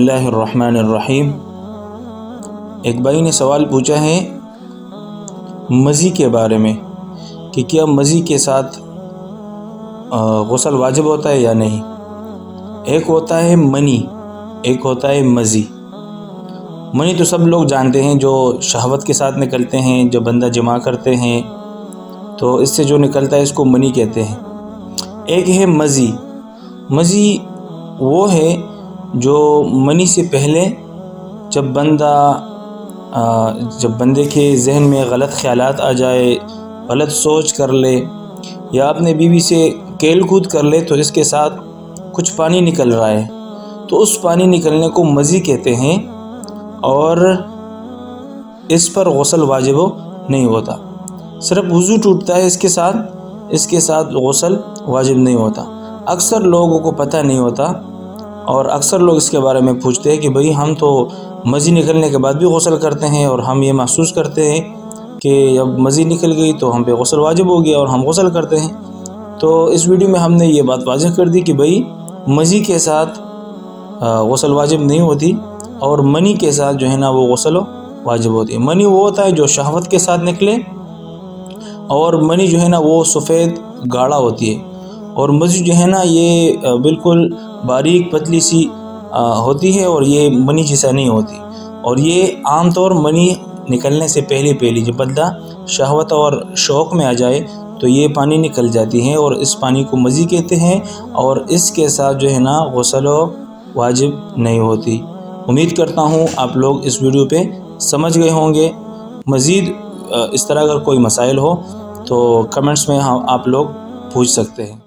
बिस्मिल्लाहिर्रहमानिर्रहीम। एक भाई ने सवाल पूछा है मज़ी के बारे में कि क्या मज़ी के साथ गुस्ल वाजिब होता है या नहीं। एक होता है मनी, एक होता है मज़ी। मनी तो सब लोग जानते हैं, जो शहवत के साथ निकलते हैं, जब बंदा जमा करते हैं तो इससे जो निकलता है इसको मनी कहते हैं। एक है मज़ी। मज़ी वो है जो मनी से पहले जब बंदे के जहन में गलत ख़यालात आ जाए, गलत सोच कर ले या अपने बीवी से खेल कूद कर ले तो इसके साथ कुछ पानी निकल रहा है तो उस पानी निकलने को मज़ी कहते हैं और इस पर गुस्ल वाजिब नहीं होता, सिर्फ वज़ू टूटता है, इसके साथ गुस्ल वाजिब नहीं होता। अक्सर लोगों को पता नहीं होता और अक्सर लोग इसके बारे में पूछते हैं कि भाई हम तो मज़ी निकलने के बाद भी गुस्ल करते हैं और हम ये महसूस करते हैं कि अब मज़ी निकल गई तो हम पे गुस्ल वाजिब हो गया और हम गुस्ल करते हैं। तो इस वीडियो में हमने ये बात वाज़ह कर दी कि भाई मज़ी के साथ गुस्ल वाजिब नहीं होती और मनी के साथ जो है ना वो गुस्ल वाजिब होती है। मनी वो होता है जो शहवत के साथ निकले और मनी जो है ना वो सफ़ेद गाढ़ा होती है और मज़ी जो है ना ये बिल्कुल बारीक पतली सी होती है और ये मनी जैसा नहीं होती। और ये आम तौर मनी निकलने से पहले जब बंदा शहवत और शौक़ में आ जाए तो ये पानी निकल जाती है और इस पानी को मज़ी कहते हैं और इसके साथ जो है ना गुस्ल वाजिब नहीं होती। उम्मीद करता हूँ आप लोग इस वीडियो पे समझ गए होंगे। मज़ीद इस तरह अगर कोई मसाइल हो तो कमेंट्स में आप लोग पूछ सकते हैं।